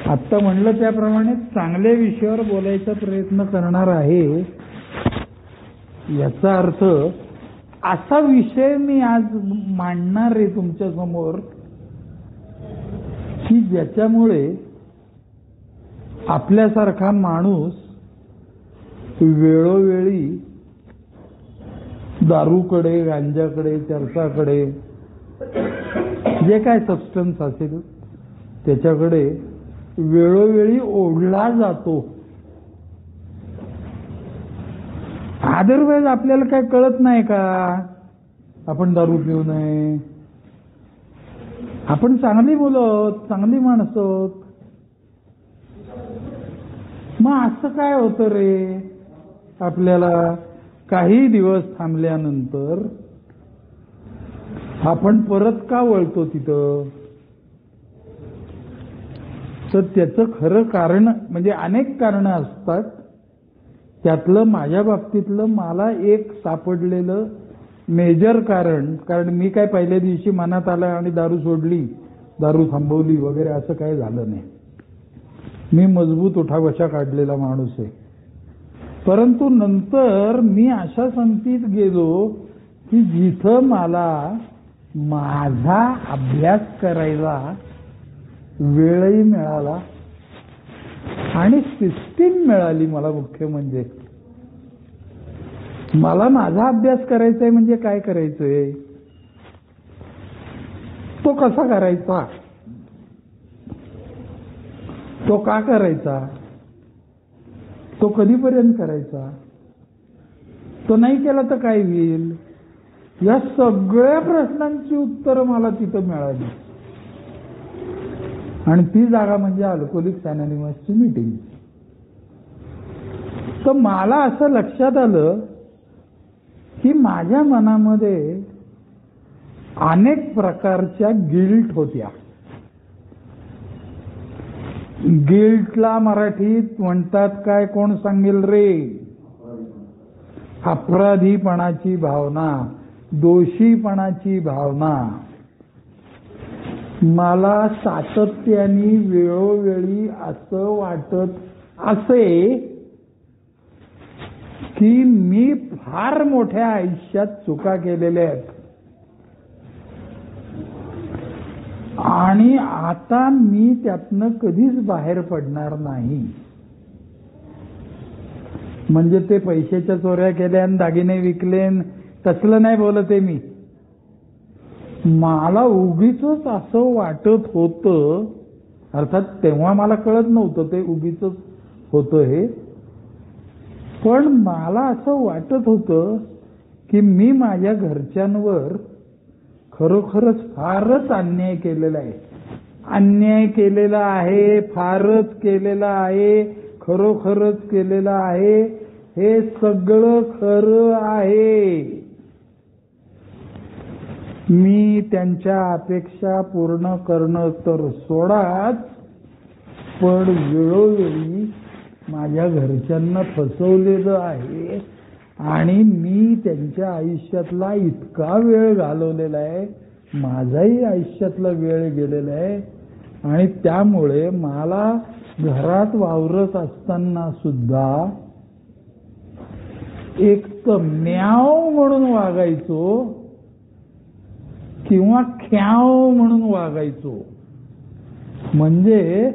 आत्ता म्हणलं त्याप्रमाणे चांगल्या विषयावर बोलायचा प्रयत्न करणार आहे. याचा अर्थ असा विषय मी आज मांडणार आहे तुमच्या समोर की ज्याच्यामुळे आपल्यासारखा माणूस वेळोवेळी दारूकडे, गांजाकडे, चरसाकडे, जे काय सबस्टन्स असेल त्याच्याकडे वेळोवेळी ओढला जातो. अदरवाईज आपल्याला काय कळत नाही का आपण दारू पिऊ नये, आपण चांगली मुलं, चांगली माणसं. मग असं काय होतं रे, आपल्याला काही दिवस थांबल्यानंतर आपण परत का वळतो तिथं? तर त्याचं खरं कारण म्हणजे अनेक कारणं असतात. त्यातलं माझ्या बाबतीतलं मला एक सापडलेलं मेजर कारण मी काय पहिल्या दिवशी मनात आलं आणि दारू सोडली, दारू थांबवली वगैरे असं काय झालं नाही. मी मजबूत उठाबशा काढलेला माणूस आहे. परंतु नंतर मी अशा संगतीत गेलो की जिथं मला माझा अभ्यास करायला वेळही मिळाला आणि सिस्टीम मिळाली. मला मुख्य म्हणजे मला माझा अभ्यास करायचा आहे. म्हणजे काय करायचंय, तो कसा करायचा, तो का करायचा, तो कधीपर्यंत करायचा, तो नाही केला तर काय होईल, या सगळ्या प्रश्नांची उत्तरं मला तिथं मिळाली. आणि ती जागा म्हणजे अल्कोहोलिक्स अनॉनिमसची मीटिंग. तर मला असं लक्षात आलं की माझ्या मनामध्ये अनेक प्रकारच्या गिल्ट होत्या. गिल्टला मराठीत म्हणतात काय, कोण सांगेल रे? अपराधीपणाची भावना, दोषीपणाची भावना. मला सातत्याने वेळोवेळी असं वाटत असे की मी फार मोठ्या आयुष्यात चुका केलेल्या आहेत आणि आता मी त्यातनं कधीच बाहेर पडणार नाही. म्हणजे ते पैशाच्या चोऱ्या केल्या आणि दागिने विकले तसलं नाही बोलत आहे मी. मला उगीच असं वाटत होतं, अर्थात तेव्हा मला कळत नव्हतं ते उगीच होतं हे, पण मला असं वाटत होतं की मी माझ्या घरच्यांवर खरोखरच फारच अन्याय केलेला आहे. अन्याय केलेला आहे, फारच केलेला आहे, खरोखरच केलेला आहे. हे सगळं खरं आहे. मी त्यांच्या अपेक्षा पूर्ण करणं तर सोडाच, पण वेळोवेळी माझ्या घरच्यांना फसवलेलं आहे आणि मी त्यांच्या आयुष्यातला इतका वेळ घालवलेला आहे, माझाही आयुष्यातला वेळ गेलेला आहे. आणि त्यामुळे मला घरात वावरत असताना सुद्धा एक तर म्याव म्हणून वागायचो किंवा ख्याव म्हणून वागायचो. म्हणजे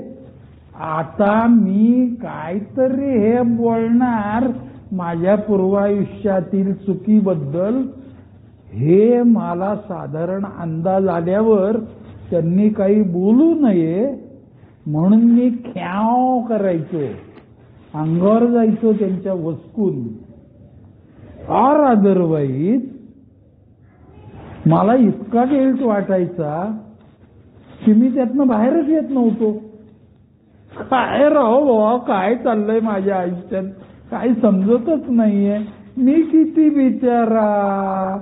आता मी काहीतरी हे बोलणार माझ्या पूर्वायुष्यातील चुकीबद्दल, हे मला साधारण अंदाज आल्यावर त्यांनी काही बोलू नये म्हणून मी ख्याव करायचो, अंगावर जायचो त्यांच्या वसकून. और अदरवाईज मला इतका गिल्ट वाटायचा की मी त्यातनं बाहेरच येत नव्हतो. काय राहो बाबा, काय चाललंय माझ्या आयुष्यात, काही समजतच नाहीये. मी किती बिचारा,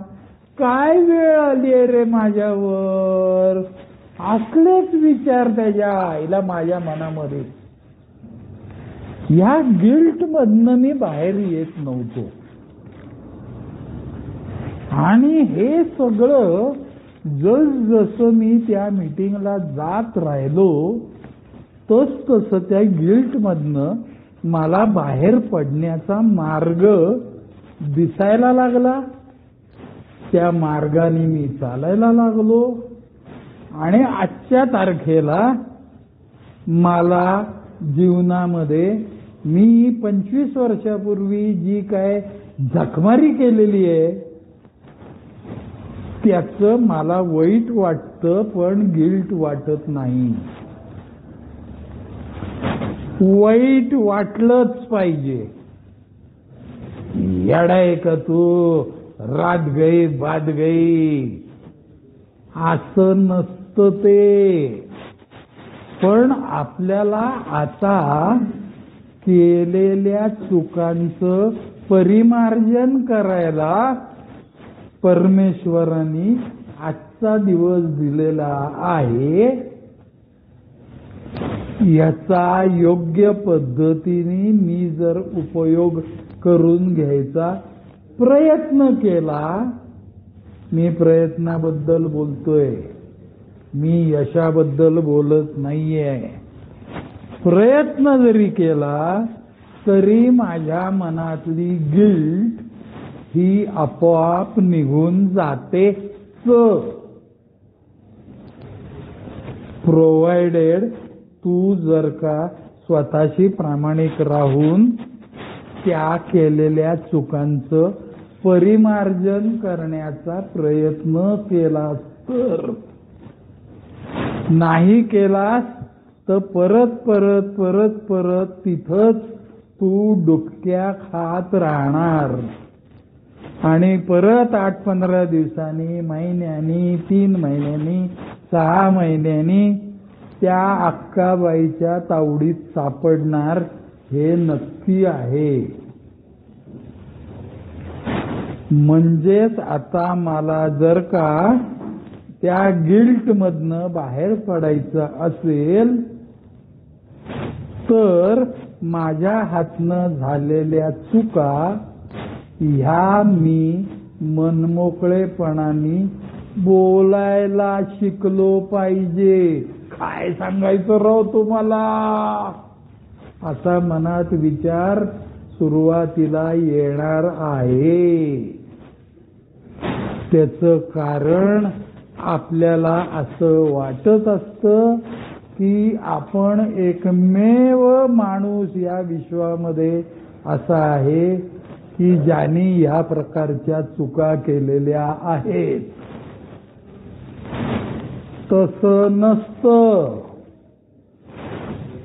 काय वेळ आली आहे रे माझ्यावर, असलेच विचार त्याच्या आईला माझ्या मनामध्ये. ह्या गिल्ट मधनं मी बाहेर येत नव्हतो. आणि हे सगळं जसजसं मी त्या मीटिंगला जात राहिलो तसं त्या गिल्टमधनं मला बाहेर पडण्याचा मार्ग दिसायला लागला. त्या मार्गाने मी चालायला लागलो आणि आजच्या तारखेला मला जीवनामध्ये मी 25 वर्षापूर्वी जी काय झकमारी केलेली आहे त्याचं मला वाईट वाटतं, पण गिल्ट वाटत नाही. वाईट वाटलंच पाहिजे. येडा आहे का तू, रात गई बात गई, असं नसतं ते. पण आपल्याला आता केलेल्या चुकांचं परिमार्जन करायला परमेश्वरांनी आजचा दिवस दिलेला आहे. याचा योग्य पद्धतीने मी जर उपयोग करून घ्यायचा प्रयत्न केला, मी प्रयत्नाबद्दल बोलतोय, मी यशाबद्दल बोलत नाहीये. प्रयत्न जरी केला तरी माझ्या मनातली गिल्ट ही आपोआप निघून जाते, प्रोव्हाइडेड तू जर का स्वतःशी प्रामाणिक राहून त्या केलेल्या चुकांचं परिमार्जन करण्याचा प्रयत्न केलास तर. नाही केलास तर परत परत परत परत तिथंच तू डुबक्या खात राहणार आणि परत 8-15 दिवसांनी, महिन्यांनी, 3 महिन्यांनी, 6 महिन्यांनी त्या अक्काबाईच्या तावडीत सापडणार हे नक्की आहे. म्हणजेच आता मला जर का त्या गिल्ट मधनं बाहेर पडायचं असेल तर माझ्या हातनं झालेल्या चुका ह्या मी मनमोकळेपणाने बोलायला शिकलो पाहिजे. काय सांगायचं राव तुम्हाला, असा मनात विचार सुरुवातीला येणार आहे. त्याचं कारण आपल्याला असं वाटत असतं की आपण एकमेव माणूस या विश्वामध्ये असा आहे की ज्यांनी ह्या प्रकारच्या चुका केलेल्या आहेत. तसं नसतं.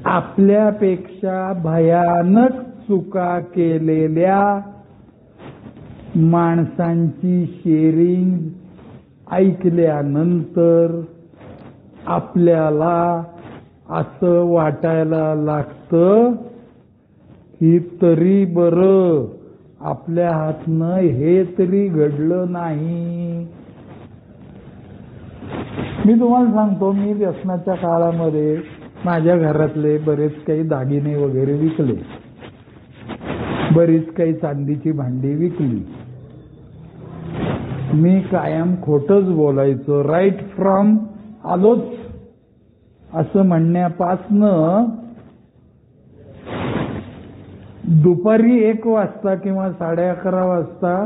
आपल्यापेक्षा भयानक चुका केलेल्या माणसांची शेअरिंग ऐकल्यानंतर आपल्याला असं वाटायला लागतं की तरी बरं आपल्या हातनं हे तरी घडलं नाही. मी तुम्हाला सांगतो, मी व्यसनाच्या काळामध्ये माझ्या घरातले बरेच काही दागिने वगैरे विकले, बरीच काही चांदीची भांडी विकली. मी कायम खोटच बोलायचो. राईट फ्रॉम आलोच असं म्हणण्यापासनं दुपारी 1 वाजता किंवा 11:30 वाजता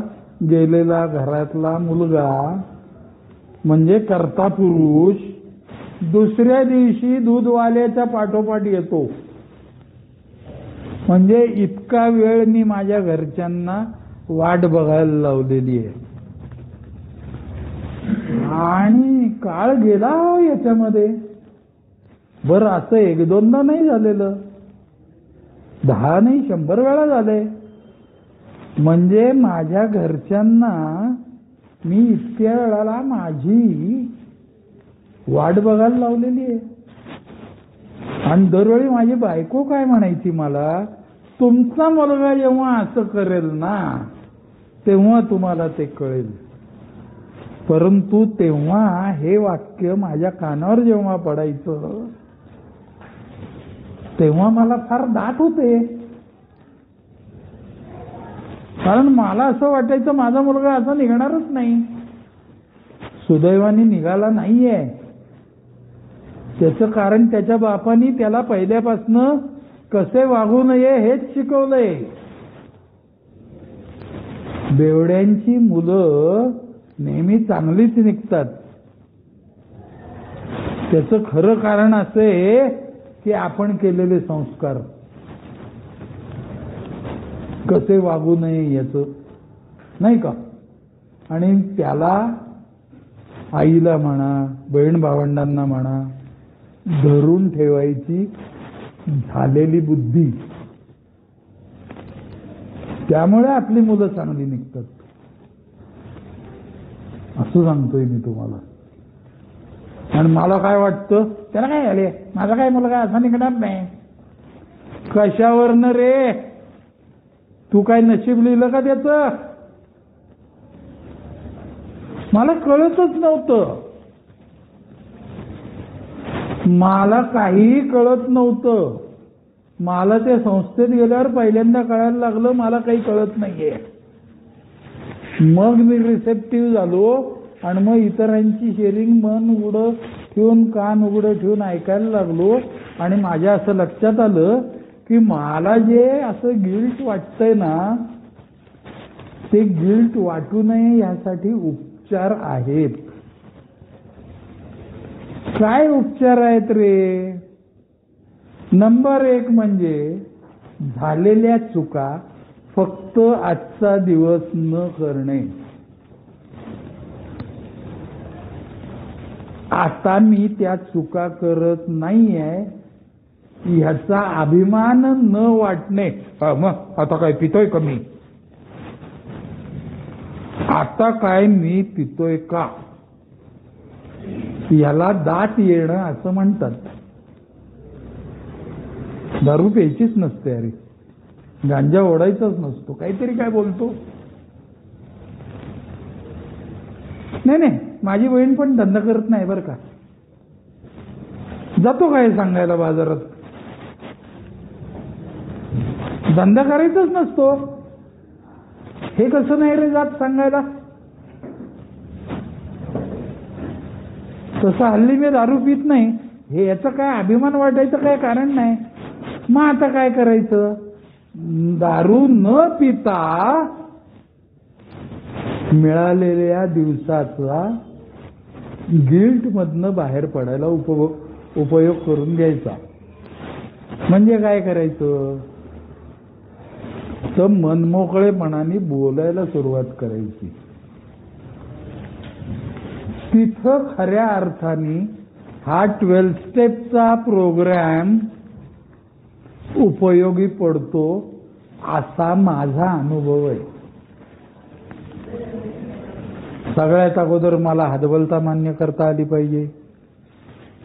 गेलेला घरातला मुलगा म्हणजे कर्ता पुरुष दुसऱ्या दिवशी दूधवाल्याच्या पाठोपाठ येतो. म्हणजे इतका वेळ मी माझ्या घरच्यांना वाट बघायला लावलेली आहे. आणि काळ गेला याच्यामध्ये. बरं असं 1-2दा नाही झालेलं, 10 नाही 100 वेळा झाले. म्हणजे माझ्या घरच्यांना मी इतक्या वेळाला माझी वाट बघायला लावलेली आहे. आणि दरवेळी माझी बायको काय म्हणायची मला, तुमचा मुलगा जेव्हा असं करेल ना तेव्हा तुम्हाला ते कळेल. परंतु तेव्हा हे वाक्य माझ्या कानावर जेव्हा पडायचं तेव्हा मला फार दाट होते. कारण मला असं वाटायचं माझा मुलगा असा निघणारच नाही. सुदैवाने निघाला नाहीये. त्याचं कारण त्याच्या बापानी त्याला पहिल्यापासनं कसे वागू नये हेच शिकवलंय. बेवड्यांची मुलं नेहमी चांगलीच निघतात. त्याचं खरं कारण असं आहे की आपण केलेले संस्कार, कसे वागू नये याचं, नाही का. आणि त्याला आईला म्हणा, बहीण भावंडांना म्हणा, धरून ठेवायची झालेली बुद्धी, त्यामुळे आपली मुलं चांगली निघतात असं सांगतोय मी तुम्हाला. आणि मला काय वाटतं, त्याला काय झाले, माझा काय मुलगा असा निघणार नाही. कशावरनं रे, तू काय नशीब लिहिलं का त्याचं? मला कळतच नव्हतं, मला काहीही कळत नव्हतं. मला त्या संस्थेत गेल्यावर पहिल्यांदा कळायला लागलं मला काही कळत नाहीये. मग मी रिसेप्टिव्ह झालो आणि मग इतरांची शेअरिंग मन उघडं ठेवून, कान उघडं ठेवून ऐकायला लागलो. आणि माझ्या असं लक्षात आलं की मला जे असं गिल्ट वाटतंय ना, ते गिल्ट वाटू नये यासाठी उपचार आहेत. काय उपचार आहेत रे? नंबर 1 म्हणजे झालेल्या चुका फक्त आजचा दिवस न करणे. आता मी त्या चुका करत नाहीये ह्याचा अभिमान न वाटणे. मग आता काय पितोय का मी, आता काय मी पितोय का, याला दात येणं असं म्हणतात. दारू प्यायचीच नसते, अरे गांजा ओढायचाच नसतो, काहीतरी काय बोलतो. नाही, माझी बहीण पण धंदा करत नाही बरं का, जातो काय सांगायला बाजारात, धंदा करायचाच नसतो. हे कसं नाही रे जात सांगायला. तसं हल्ली मी दारू पित नाही, हे याचं काय अभिमान वाटायचं काय कारण नाही. मग आता काय करायचं, दारू न पिता मिळालेल्या दिवसाचा गिल्ट मधनं बाहेर पडायला उपयोग करून घ्यायचा. म्हणजे काय करायचं, तर मनमोकळेपणाने बोलायला सुरुवात करायची. तिथं खऱ्या अर्थाने हा 12 स्टेपचा प्रोग्राम उपयोगी पडतो असा माझा अनुभव आहे. सगळ्यात अगोदर मला हतबलता मान्य करता आली पाहिजे.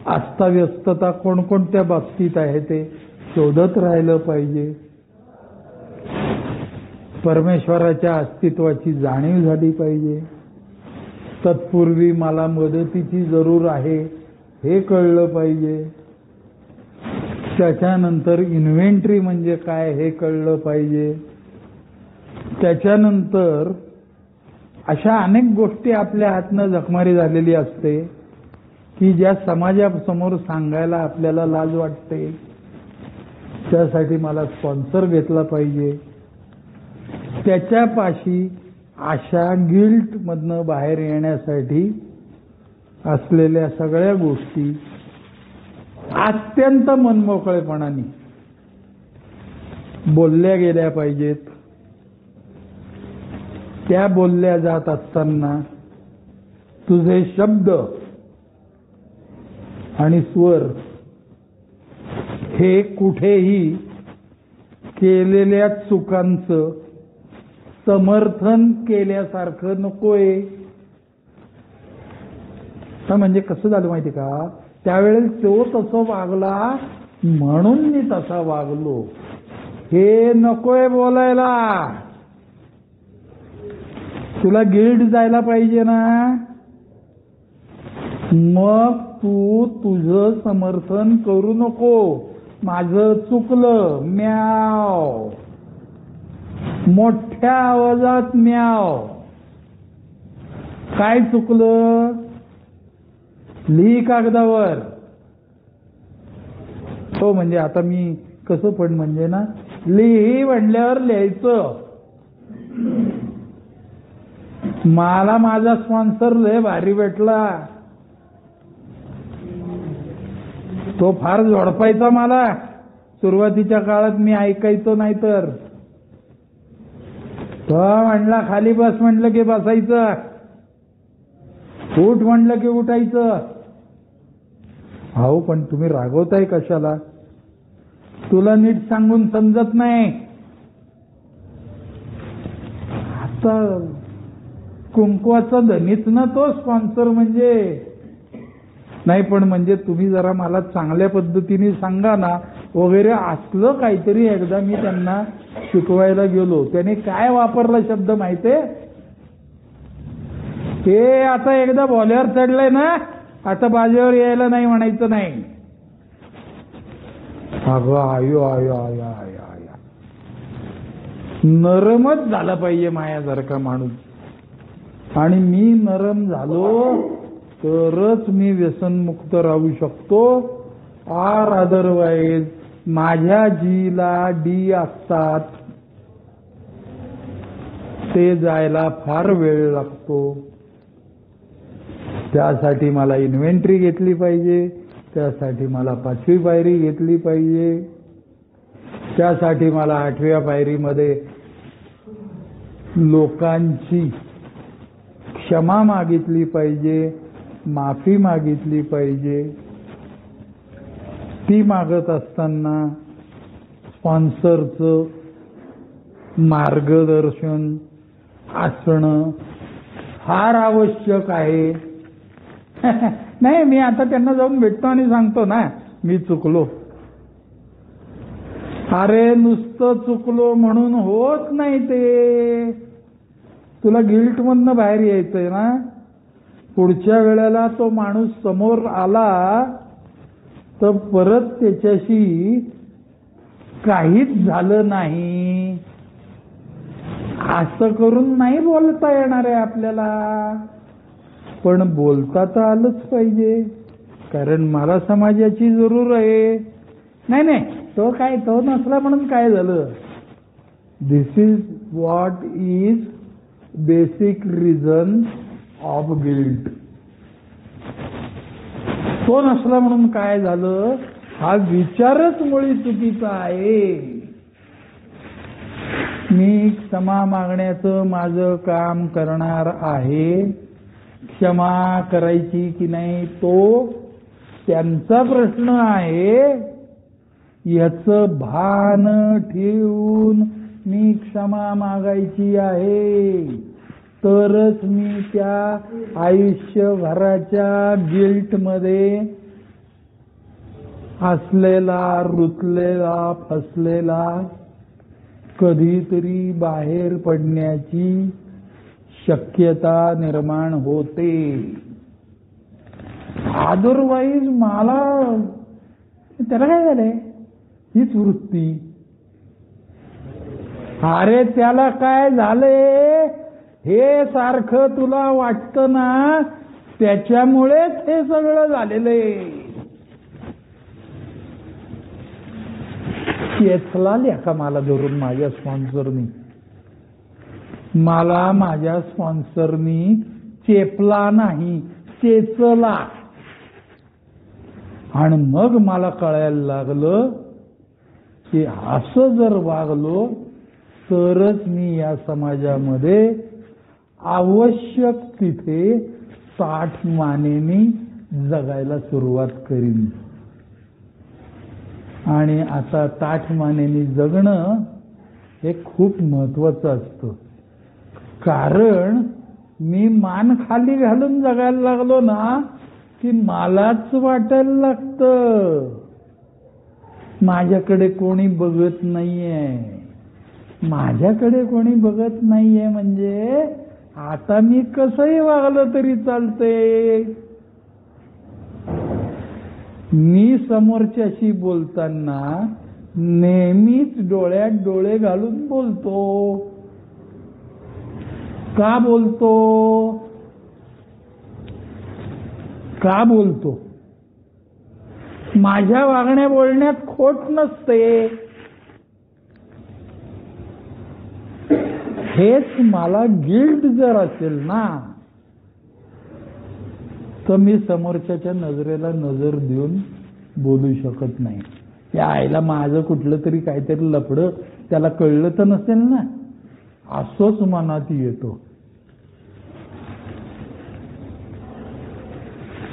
अस्ताव्यस्तता कोणकोणत्या बाबतीत आहे ते शोधत राहिलं पाहिजे. परमेश्वराच्या अस्तित्वाची जाणीव झाली पाहिजे. तत्पूर्वी मला मदतीची जरूर आहे हे कळलं पाहिजे. त्याच्यानंतर इन्व्हेंटरी म्हणजे काय हे कळलं पाहिजे. त्याच्यानंतर अशा अनेक गोष्टी आपल्या हातनं जखमारी झालेली असते की ज्या समाजासमोर सांगायला आपल्याला लाज वाटते. त्यासाठी मला स्पॉन्सर घेतला पाहिजे. त्याच्यापाशी अशा गिल्ट मधनं बाहेर येण्यासाठी असलेल्या सगळ्या गोष्टी अत्यंत मनमोकळेपणाने बोलल्या गेल्या पाहिजेत. त्या बोलल्या जात असताना तुझे शब्द आणि स्वर हे कुठेही केलेल्या चुकांचं समर्थन केल्यासारखं नकोय. म्हणजे कसं झालं माहिती का, त्यावेळेस तो तसं वागला म्हणून मी तसा वागलो हे नकोय बोलायला. तुला गिल्ट जायला पाहिजे ना, मग तू तुझं समर्थन करू नको. माझं चुकलं, म्याव, मोठ्या आवाजात म्याव. काय चुकलं लिही कागदावर. हो म्हणजे आता मी कसं पण म्हणजे ना लिही म्हणल्यावर लिहायचं. मला माझा स्पॉन्सर लय भारी भेटला. तो फार झोडपायचा मला. सुरुवातीच्या काळात मी ऐकायचो नाही तर. तो म्हणला खाली बस म्हटलं की बसायचं, उठ म्हटलं की उठायचं. अहो पण तुम्ही रागवताय कशाला? तुला नीट सांगून समजत नाही. आता कुंकवाचा धनीच ना तो स्पॉन्सर म्हणजे. नाही पण म्हणजे तुम्ही जरा मला चांगल्या पद्धतीने सांगा ना वगैरे असलं काहीतरी एकदा मी त्यांना शिकवायला गेलो. त्याने काय वापरला शब्द माहितीये? ते आता एकदा बॉल्यावर चढलंय ना आता बाजेवर यायला नाही म्हणायचं नाही. अगं आयो आयो आयो आयो आयो, नरमच झाला पाहिजे मायासारखा माणूस. आणि मी नरम झालो तरच मी व्यसनमुक्त राहू शकतो. आर अदरवाईज माझ्या जीला डी असतात ते जायला फार वेळ लागतो. त्यासाठी मला इन्व्हेंटरी घेतली पाहिजे, त्यासाठी मला 5वी पायरी घेतली पाहिजे, त्यासाठी मला 8व्या पायरीमध्ये लोकांची क्षमा मागितली पाहिजे, माफी मागितली पाहिजे. ती मागत असताना स्पॉन्सरचं मार्गदर्शन असणं फार आवश्यक आहे. नाही मी आता त्यांना जाऊन भेटतो आणि सांगतो ना मी चुकलो. अरे नुसतं चुकलो म्हणून होत नाही ते. तुला गिल्ट मधनं बाहेर यायचंय ना. पुढच्या वेळेला तो माणूस समोर आला तर परत त्याच्याशी काहीच झालं नाही असं करून नाही बोलता येणार आहे आपल्याला. पण बोलता तर आलंच पाहिजे कारण मला समाजाची जरूर आहे. नाही नाही तो नसला म्हणून काय झालं. This is what is basic reason of guilt. तो नसला म्हणून काय झालं हा विचारच मुळी चुकीचा आहे. मी क्षमा मागण्याचं माझं काम करणार आहे. क्षमा करायची की नाही तो त्यांचा प्रश्न आहे. याचं भान ठेवून मी क्षमा मागायची आहे तरच मी त्या आयुष्यभराच्या गिल्टमध्ये असलेला रुतलेला फसलेला कधीतरी बाहेर पडण्याची शक्यता निर्माण होते. अदरवाईज मला त्याला काय झालंय हीच वृत्ती. अरे त्याला काय झालंय हे सारखं तुला वाटतं ना त्याच्यामुळेच हे सगळं झालेलं आहे. चेचला लेखा मला धरून माझ्या स्पॉन्सरनी. मला माझ्या स्पॉन्सरनी चेपला नाही चेचला. आणि मग मला कळायला लागलं की असं जर वागलो तरच मी या समाजामध्ये आवश्यक तिथे 60 मानेनी जगायला सुरुवात करीन. आणि आता 60 मानेनी जगणं हे खूप महत्वाचं असतं. कारण मी मान खाली घालून जगायला लागलो ना की मलाच वाटायला लागतं माझ्याकडे कोणी बघत नाहीये. माझ्याकडे कोणी बघत नाहीये म्हणजे आता मी कसंही वागलं तरी चालते. मी समोरच्याशी बोलताना नेहमीच डोळ्यात डोळे घालून बोलतो. का बोलतो? का बोलतो? माझ्या वागण्या बोलण्यात खोट नसते. हेच मला गिल्ट जर असेल ना, तर मी समोरच्याच्या नजरेला नजर देऊन बोलू शकत नाही. या आईला माझं कुठलं तरी काहीतरी लफडं त्याला कळलं तर नसेल ना, असंच मनात येतो.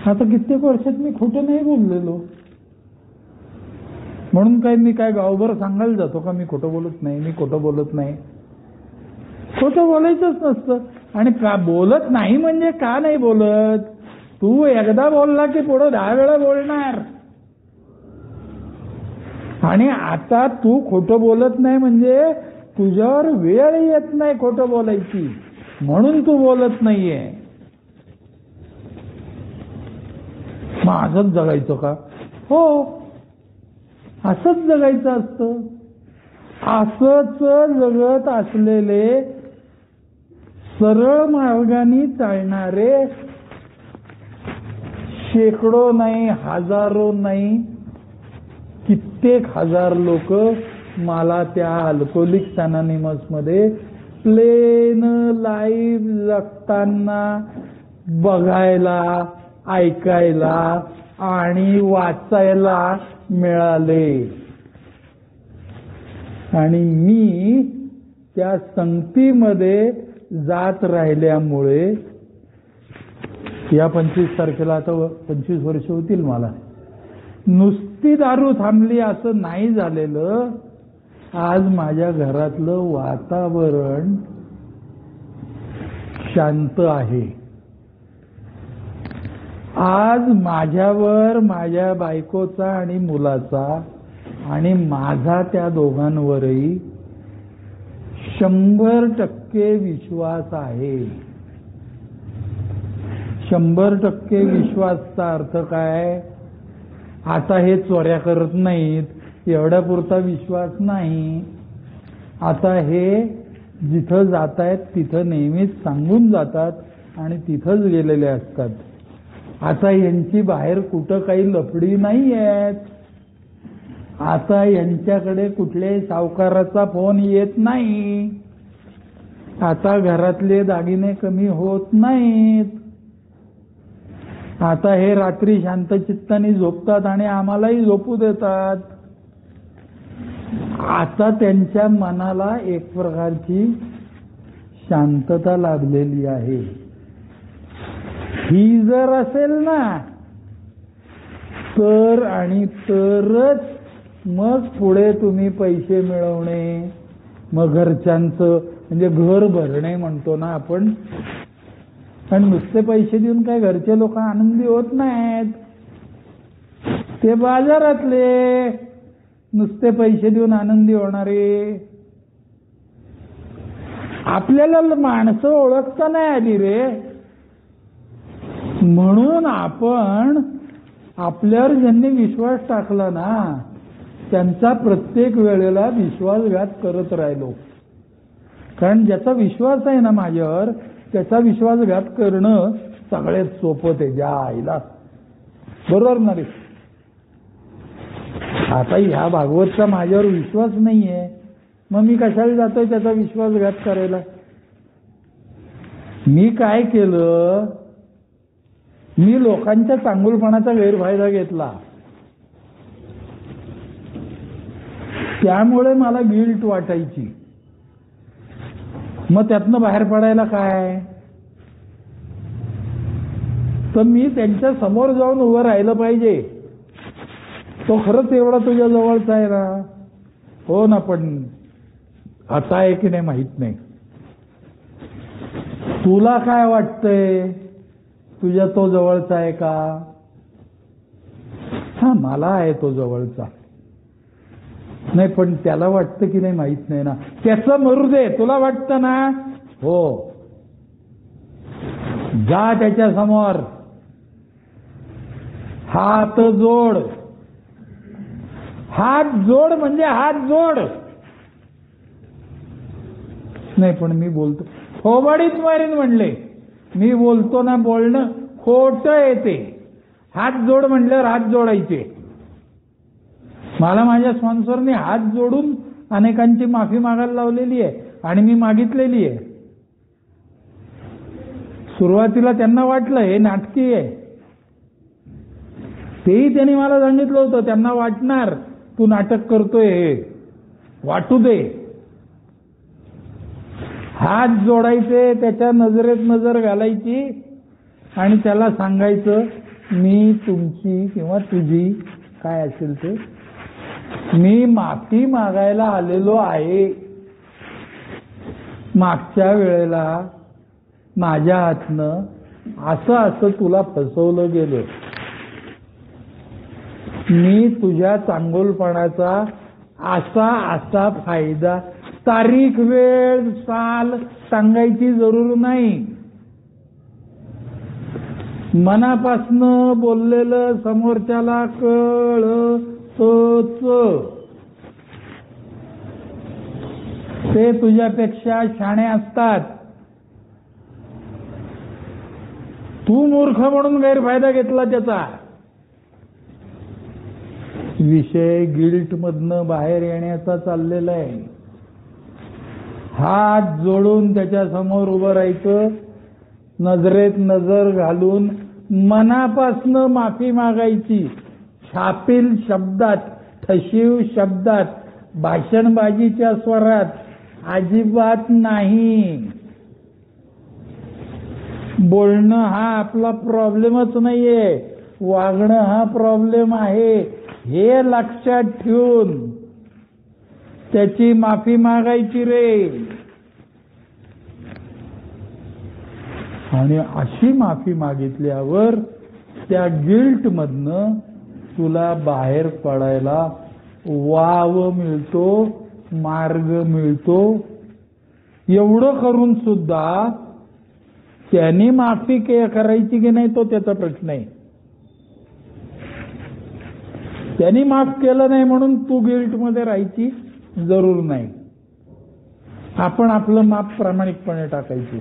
आता कित्येक वर्षात मी खोटं नाही बोललेलो, म्हणून काय मी काय गावभर सांगायला जातो का मी खोटं बोलत नाही, मी खोटं बोलत नाही. खोटं बोलायचंच नसतं. आणि का बोलत नाही म्हणजे का नाही बोलत? तू एकदा बोलला की पुढे 10 वेळा बोलणार. आणि आता तू खोटं बोलत नाही म्हणजे तुझ्यावर वेळ येत नाही खोटं बोलायची, म्हणून तू बोलत नाहीये. मग असंच जगायचं का? हो, असंच जगायचं असतं. असंच जगत असलेले सरळ मार्गाने चालणारे शेकडो नाही, हजारो नाही, कित्येक हजार लोक मला त्या अल्कोहोलिक्स अनॉनिमस मध्ये प्लेन लाईफ जगताना बघायला, ऐकायला आणि वाचायला मिळाले. आणि मी त्या संगतीमध्ये जात राहिल्यामुळे या 25 तारखेला आता 25 वर्ष होतील मला. नुसती दारू थांबली असं नाही झालेलं. आज माझ्या घरातलं वातावरण शांत आहे. आज माझ्यावर, माझ्या बायकोचा आणि मुलाचा आणि माझा त्या दोघांवरही 100% विश्वास आहे. 100% विश्वासचा अर्थ काय? आता हे चोऱ्या करत नाहीत एवढ्या पुरता विश्वास नाही. आता हे जिथं जात आहेत तिथं नेहमीच सांगून जातात आणि तिथंच गेलेले असतात. आता यांची बाहेर कुठं काही लफडी नाही आहेत. आता यांच्याकडे कुठल्याही सावकाराचा फोन येत नाही. आता घरातले दागिने कमी होत नाहीत. आता हे रात्री शांतचित्ताने झोपतात आणि आम्हालाही झोपू देतात. आता त्यांच्या मनाला एक प्रकारची शांतता लाभलेली आहे. ही जर असेल ना तर आणि तरच मग पुढे तुम्ही पैसे मिळवणे, मग घरच्यांचं म्हणजे घर भरणे म्हणतो ना आपण. पण नुसते पैसे देऊन काय घरचे लोक आनंदी होत नाहीत. ते बाजारातले नुसते पैसे देऊन आनंदी होणारे. आपल्याला माणसं ओळखता नाही आली रे, म्हणून आपण आपल्यावर ज्यांनी विश्वास टाकला ना त्यांचा प्रत्येक वेळेला विश्वासघात करत राहिलो. कारण ज्याचा विश्वास आहे ना माझ्यावर त्याचा विश्वासघात करणं सगळ्यात सोपं ते ज्या आईला. बरोबर ना रे? आता ह्या भागवतचा माझ्यावर विश्वास नाहीये, मग मी कशाला जातोय त्याचा विश्वासघात करायला? मी काय केलं? मी लोकांच्या चांगुलपणाचा गैरफायदा घेतला. त्यामुळे मला गिल्ट वाटायची. मग त्यातनं बाहेर पडायला काय? तर मी त्यांच्या समोर जाऊन उभं राहिलं पाहिजे. तो खरंच एवढा तुझ्या जवळचा आहे ना? हो ना, पण आता आहे की नाही माहित नाही. तुला काय वाटतंय? तुझ्या तो जवळचा आहे का? हा, मला आहे तो जवळचा. नाही, पण त्याला वाटतं की नाही माहित नाही ना. त्याचं मरू दे, तुला वाटतं ना? हो, जा त्याच्या समोर, हात जोड. हात जोड म्हणजे हात जोड. नाही, पण मी बोलतो थोबाडीत मारीन म्हणले. मी बोलतो ना, बोलणं खोटं येते. हात जोड म्हणल्यावर हात जोडायचे. मला माझ्या स्पॉन्सरने हात जोडून अनेकांची माफी मागायला लावलेली आहे आणि मी मागितलेली आहे. सुरुवातीला त्यांना वाटलं हे नाटकी आहे, तेही त्यांनी मला सांगितलं होतं. त्यांना वाटणार तू नाटक करतोय, हे वाटू दे. हात जोडायचे, त्याच्या नजरेत नजर घालायची आणि त्याला सांगायचं मी तुमची किंवा तुझी काय असेल ते मी माफी मागायला आलेलो आहे. मागच्या वेळेला माझ्या हातनं असं असं तुला फसवलं गेलं. मी तुझ्या चांगुलपणाचा असा असा फायदा, तारीख वेळ साल सांगायची जरूर नाही. मनापासनं बोललेलं समोरच्याला कळतच. ते तुझ्यापेक्षा शाणे असतात. तू मूर्ख म्हणून गैरफायदा घेतला त्याचा. विषय गिल्ट मधनं बाहेर येण्याचा चाललेला आहे. हात जोडून त्याच्या समोर उभं राहायचं, नजरेत नजर घालून मनापासनं माफी मागायची. छापील शब्दात, ठशीव शब्दात, भाषणबाजीच्या स्वरात अजिबात नाही. बोलणं हा आपला प्रॉब्लेमच नाहीये, वागणं हा प्रॉब्लेम आहे. हे लक्षात ठेवून त्याची माफी मागायची रे. आणि अशी माफी मागितल्यावर त्या गिल्ट मधनं तुला बाहेर पडायला वाव मिळतो, मार्ग मिळतो. एवढं करून सुद्धा त्यांनी माफी करायची की नाही तो त्याचा प्रश्न आहे. त्यांनी माफ केलं नाही म्हणून तू गिल्ट मध्ये राहायची जरूर नाही. आपण आपलं माफ प्रामाणिकपणे टाकायची.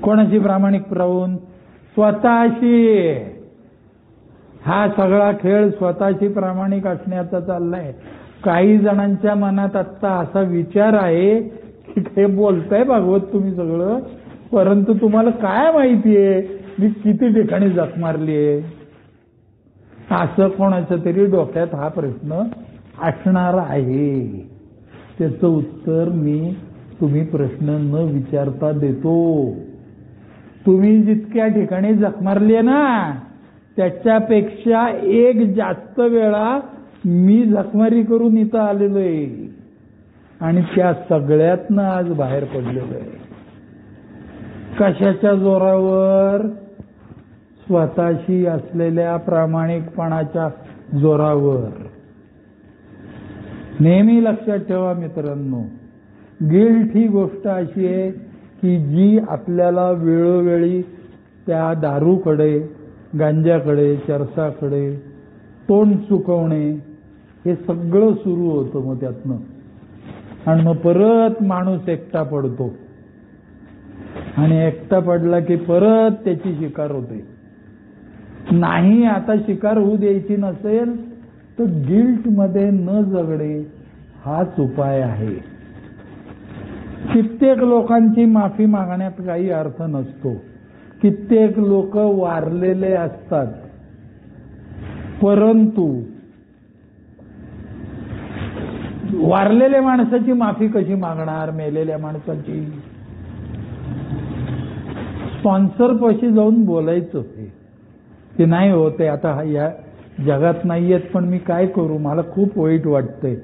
कोणाशी प्रामाणिक राहून? स्वतःशी. हा सगळा खेळ स्वतःशी प्रामाणिक असण्याचा चाललाय. काही जणांच्या मनात आत्ता असा विचार आहे की हे बोलताय भागवत तुम्ही सगळं, परंतु तुम्हाला काय माहितीये मी किती ठिकाणी जख मारलीये. असं कोणाच्या तरी डोक्यात हा प्रश्न असणार आहे. त्याचं उत्तर मी तुम्ही प्रश्न न विचारता देतो. तुम्ही जितक्या ठिकाणी जख मारली ना त्याच्यापेक्षा एक जास्त वेळा मी जखमारी करून इथं आलेलो आहे आणि त्या सगळ्यातनं आज बाहेर पडलेलो आहे. कशाच्या जोरावर? स्वतःशी असलेल्या प्रामाणिकपणाच्या जोरावर. नेहमी लक्षात ठेवा मित्रांनो, गिल्ट ही गोष्ट अशी आहे की जी आपल्याला वेळोवेळी त्या दारूकडे, गांजाकडे, चरसाकडे तोंड चुकवणे हे सगळं सुरू होतं. मग त्यातनं आणि मग परत माणूस एकटा पडतो आणि एकटा पडला की परत त्याची शिकार होते. नाही आता शिकार होऊ द्यायची नसेल तर गिल्ट मध्ये न जगणे हाच उपाय आहे. कित्येक लोकांची माफी मागण्यात काही अर्थ नसतो. कित्येक लोक वारलेले असतात, परंतु वारलेल्या माणसाची माफी कशी मागणार? मेलेल्या माणसाची. स्पॉन्सर पाशी जाऊन बोलायचं की नाही होते आता या जगात नाहीयेत पण मी काय करू, मला खूप वाईट वाटतंय.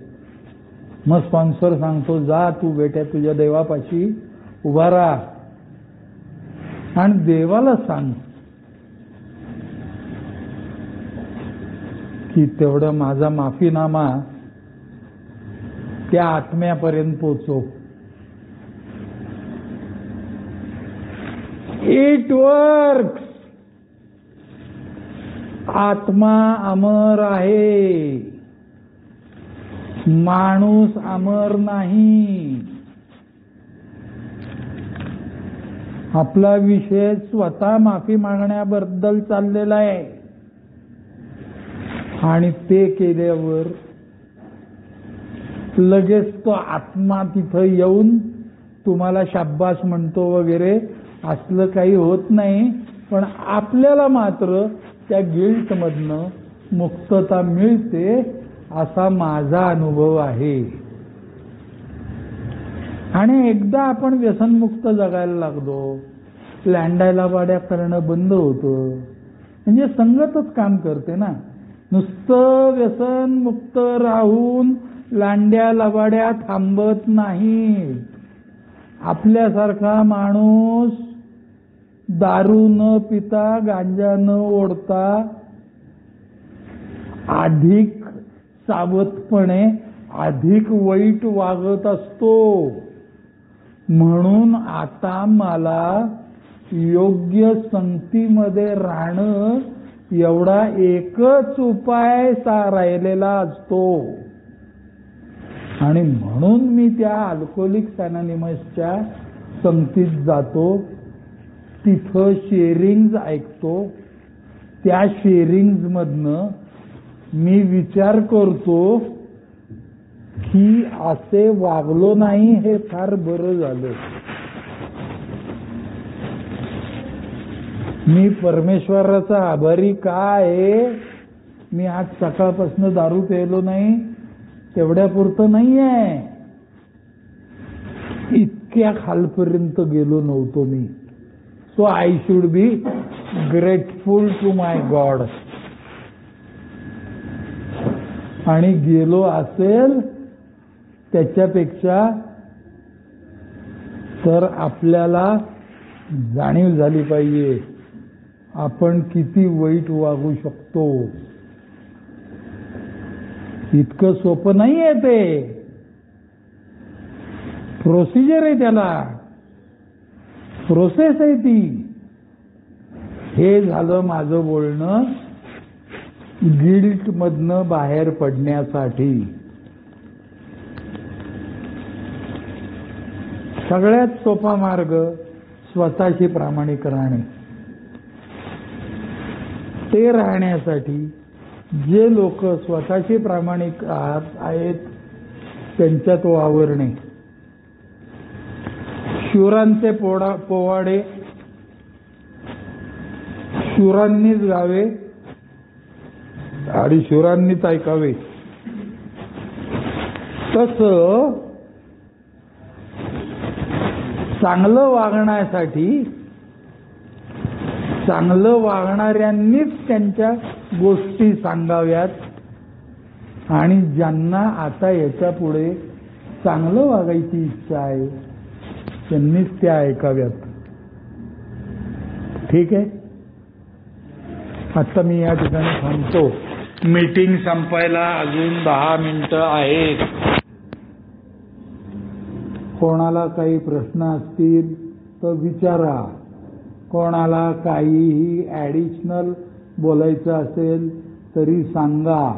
मग स्पॉन्सर सांगतो जा तू बेट्या तुझ्या देवापाशी उभा राहा आणि देवाला सांग की तेवढा माझा माफीनामा त्या आत्म्यापर्यंत पोचव. It works. आत्मा अमर आहे, माणूस अमर नाही. आपला विषय स्वतः माफी मागण्याबद्दल चाललेला आहे. आणि ते केल्यावर लगेच तो आत्मा तिथं येऊन तुम्हाला शाब्बास म्हणतो वगैरे असलं काही होत नाही. पण आपल्याला मात्र त्या गिल्टमधनं मुक्तता मिळते असा माझा अनुभव आहे. आणि एकदा आपण व्यसनमुक्त जगायला लागलो, लांडायला वाड्या करणं बंद होतं. म्हणजे संगतच काम करते ना. नुसतं व्यसनमुक्त राहून लांड्या लबाड्या थांबत नाही. आपल्यासारखा माणूस दारू न पिता, गांजा न ओढता अधिक सावधपणे अधिक वाईट वागत असतो. म्हणून आता मला योग्य संगतीमध्ये राहणं एवढा एकच उपाय राहिलेला असतो. आणि म्हणून मी त्या अल्कोहोलिक्स अनॉनिमसच्या संगतीत जातो. तिथं शेअरिंग्ज ऐकतो. त्या शेअरिंग्ज मधनं मी विचार करतो की असे वागलो नाही, हे फार बरं झालं. मी परमेश्वराचा आभारी का आहे? मी आज सकाळपासून दारू प्यायलो नाही, तेवढ्यापुरतं नाहीये. इतक्या खालपर्यंत गेलो नव्हतो मी. So I should be grateful to my god. आणि गेलो असेल त्याच्यापेक्षा तर आपल्याला जाणीव झाली पाहिजे आपण किती वाईट वागू शकतो. इतकं सोपं नाहीये ते. प्रोसिजर आहे, त्याला प्रोसेस आहे ती. हे झालं माझं बोलणं गिल्ट मधनं बाहेर पडण्यासाठी. सगळ्यात सोपा मार्ग स्वतःशी प्रामाणिक राहणे. ते राहण्यासाठी जे लोक स्वतःशी प्रामाणिक आहेत त्यांच्यात वावरणे. शूरांचे पोवाडे शूरांनीच गावे आणि शूरांनीच ऐकावे. तसं चांगलं वागण्यासाठी चांगलं वागणाऱ्यांनीच त्यांच्या गोष्टी सांगाव्यात. आणि ज्यांना आता याच्या पुढे चांगलं वागायची इच्छा आहे त्यांनीच त्या ऐकाव्यात. ठीक आहे, आता मी या ठिकाणी थांबतो. मीटिंग संपायला अजून 10 मिनिटं आहेत. कोणाला काही प्रश्न असतील तर विचारा. कोणाला काहीही ॲडिशनल बोलायचं असेल तरी सांगा.